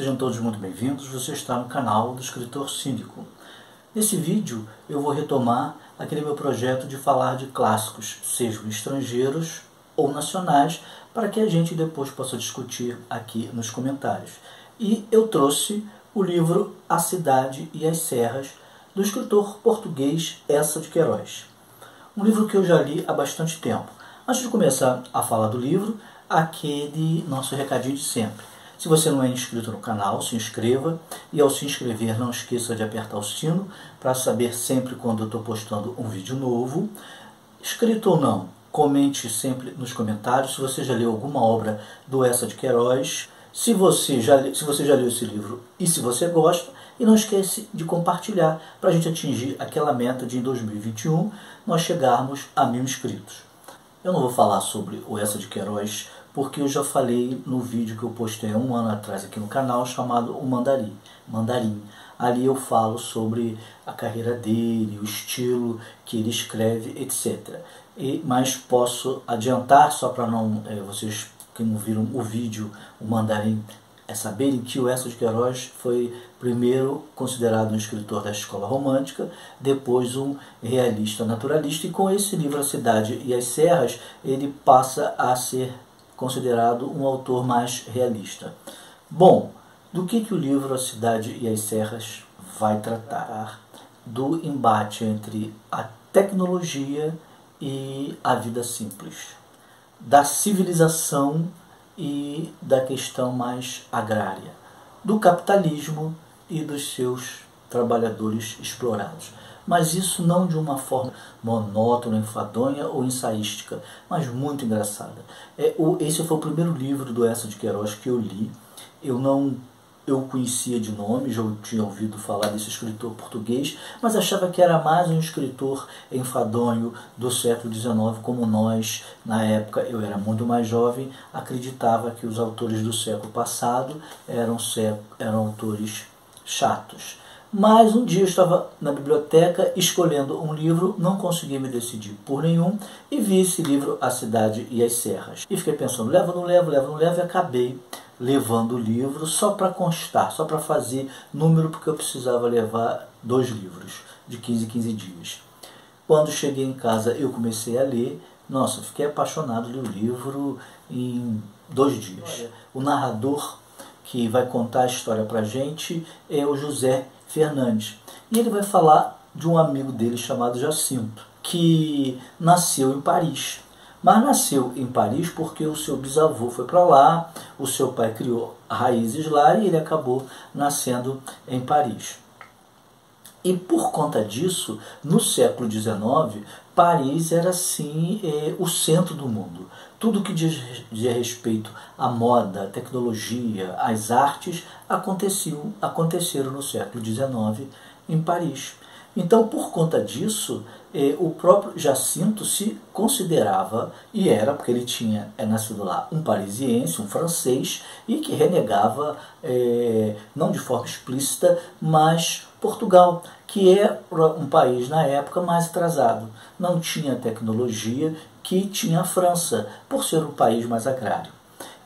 Sejam todos muito bem-vindos, você está no canal do Escritor Cínico. Nesse vídeo eu vou retomar aquele meu projeto de falar de clássicos, sejam estrangeiros ou nacionais, para que a gente depois possa discutir aqui nos comentários. E eu trouxe o livro A Cidade e as Serras, do escritor português Eça de Queiroz. Um livro que eu já li há bastante tempo. Antes de começar a falar do livro, aquele nosso recadinho de sempre. Se você não é inscrito no canal, se inscreva, e ao se inscrever não esqueça de apertar o sino para saber sempre quando eu estou postando um vídeo novo. Inscrito ou não, comente sempre nos comentários se você já leu alguma obra do Eça de Queiroz, se você já leu esse livro e se você gosta, e não esquece de compartilhar para a gente atingir aquela meta de em 2021 nós chegarmos a 1000 inscritos. Eu não vou falar sobre o Eça de Queiroz porque eu já falei no vídeo que eu postei há um ano atrás aqui no canal chamado O Mandarim. Ali eu falo sobre a carreira dele, o estilo que ele escreve, etc. Mas posso adiantar, só para não vocês que não viram o vídeo O Mandarim saberem que o Eça de Queiroz foi primeiro considerado um escritor da escola romântica, depois um realista naturalista, e com esse livro A Cidade e as Serras ele passa a ser considerado um autor mais realista. Bom, do que o livro A Cidade e as Serras vai tratar? Do embate entre a tecnologia e a vida simples, da civilização e da questão mais agrária, do capitalismo e dos seus trabalhadores explorados. Mas isso não de uma forma monótona, enfadonha ou ensaística, mas muito engraçada. Esse foi o primeiro livro do Eça de Queiroz que eu li. Eu conhecia de nome, já tinha ouvido falar desse escritor português, mas achava que era mais um escritor enfadonho do século XIX, como nós, na época, eu era muito mais jovem, acreditava que os autores do século passado eram autores chatos. Mas um dia eu estava na biblioteca escolhendo um livro, não consegui me decidir por nenhum, e vi esse livro A Cidade e as Serras. E fiquei pensando, levo, não levo, levo, não levo, e acabei levando o livro só para constar, só para fazer número, porque eu precisava levar 2 livros de 15 em 15 dias. Quando cheguei em casa eu comecei a ler, nossa, fiquei apaixonado, li o livro em 2 dias. O narrador que vai contar a história para a gente é o José Fernandes. E ele vai falar de um amigo dele chamado Jacinto, que nasceu em Paris. Mas nasceu em Paris porque o seu bisavô foi para lá, o seu pai criou raízes lá e ele acabou nascendo em Paris. E por conta disso, no século XIX, Paris era assim o centro do mundo. Tudo que dizia respeito à moda, à tecnologia, às artes, aconteceram no século XIX em Paris. Então, por conta disso, o próprio Jacinto se considerava, e era, porque ele é nascido lá, um parisiense, um francês, e que renegava, não de forma explícita, mas Portugal, que é um país na época mais atrasado. Não tinha tecnologia que tinha a França, por ser um país mais agrário.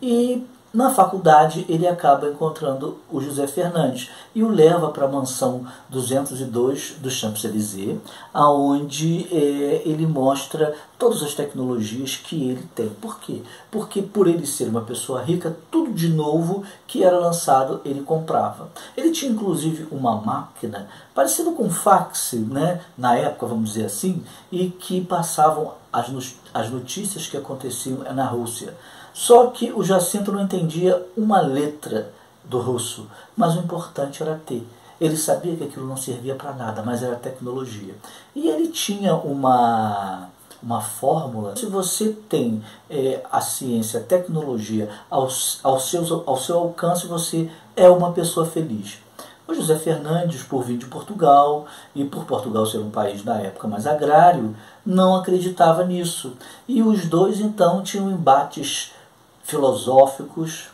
E na faculdade ele acaba encontrando o José Fernandes e o leva para a mansão 202 do Champs-Élysées, onde ele mostra todas as tecnologias que ele tem. Por quê? Porque por ele ser uma pessoa rica, tudo de novo que era lançado ele comprava. Ele tinha inclusive uma máquina parecida com fax, né, na época, vamos dizer assim, e que passavam as notícias que aconteciam na Rússia. Só que o Jacinto não entendia uma letra do russo, mas o importante era ter. Ele sabia que aquilo não servia para nada, mas era tecnologia. E ele tinha uma fórmula. Se você tem a ciência, a tecnologia ao seu alcance, você é uma pessoa feliz. O José Fernandes, por vir de Portugal, e por Portugal ser um país na época mais agrário, não acreditava nisso. E os dois então tinham embates filosóficos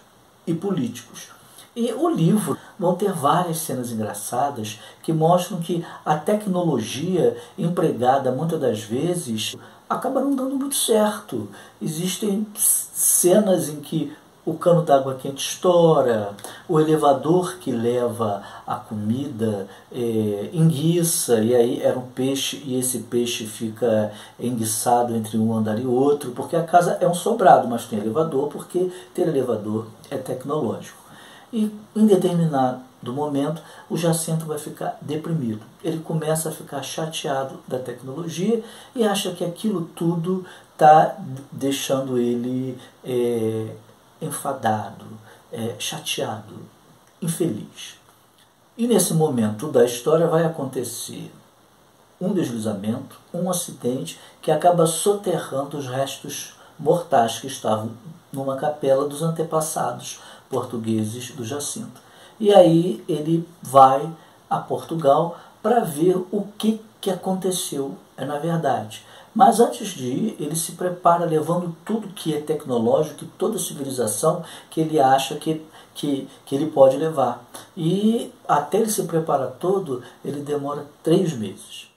e políticos. E o livro vão ter várias cenas engraçadas que mostram que a tecnologia empregada muitas das vezes acaba não dando muito certo. Existem cenas em que o cano d'água quente estoura, o elevador que leva a comida enguiça, e aí era um peixe, e esse peixe fica enguiçado entre um andar e outro, porque a casa é um sobrado, mas tem elevador, porque ter elevador é tecnológico. E em determinado momento, o Jacinto vai ficar deprimido. Ele começa a ficar chateado da tecnologia e acha que aquilo tudo está deixando ele enfadado, chateado, infeliz. E nesse momento da história vai acontecer um deslizamento, um acidente que acaba soterrando os restos mortais que estavam numa capela dos antepassados portugueses do Jacinto. E aí ele vai a Portugal para ver o que aconteceu na verdade. Mas antes de ir, ele se prepara levando tudo que é tecnológico, toda a civilização que ele acha que ele pode levar. E até ele se preparar todo, ele demora 3 meses.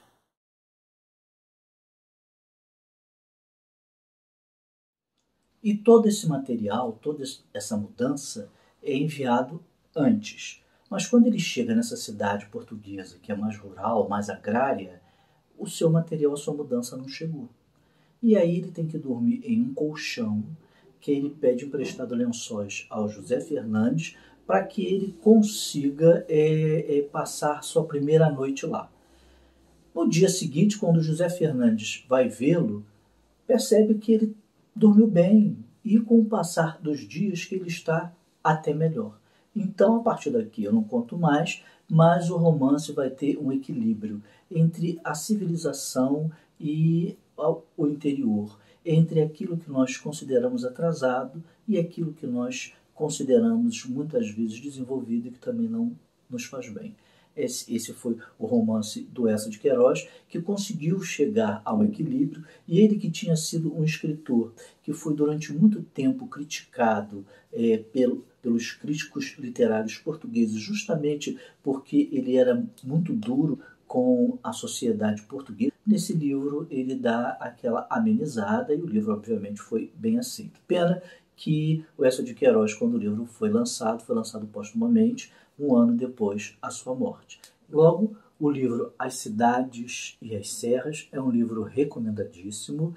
E todo esse material, toda essa mudança é enviado antes. Mas quando ele chega nessa cidade portuguesa, que é mais rural, mais agrária, o seu material, a sua mudança não chegou. E aí ele tem que dormir em um colchão, que ele pede emprestado lençóis ao José Fernandes, para que ele consiga passar sua primeira noite lá. No dia seguinte, quando o José Fernandes vai vê-lo, percebe que ele dormiu bem e com o passar dos dias que ele está até melhor. Então, a partir daqui eu não conto mais, mas o romance vai ter um equilíbrio entre a civilização e o interior, entre aquilo que nós consideramos atrasado e aquilo que nós consideramos muitas vezes desenvolvido e que também não nos faz bem. Esse foi o romance do Eça de Queiroz, que conseguiu chegar ao equilíbrio, e ele que tinha sido um escritor que foi durante muito tempo criticado pelos críticos literários portugueses, justamente porque ele era muito duro com a sociedade portuguesa. Nesse livro ele dá aquela amenizada e o livro obviamente foi bem aceito. Pena que o Eça de Queiroz, quando o livro foi lançado póstumamente, um ano depois a sua morte. Logo, o livro As Cidades e as Serras é um livro recomendadíssimo.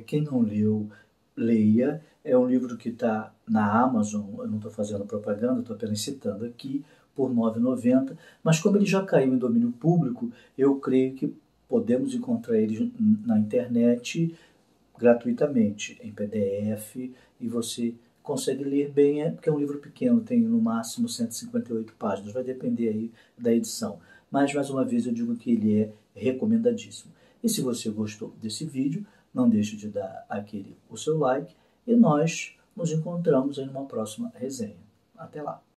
Quem não leu, leia. É um livro que está na Amazon, eu não estou fazendo propaganda, estou apenas citando aqui, por R$ 9,90. Mas como ele já caiu em domínio público, eu creio que podemos encontrar ele na internet gratuitamente, em PDF, e você consegue ler bem, porque é um livro pequeno, tem no máximo 158 páginas, vai depender aí da edição. Mas, mais uma vez, eu digo que ele é recomendadíssimo. E se você gostou desse vídeo, não deixe de dar o seu like, e nós nos encontramos em uma próxima resenha. Até lá!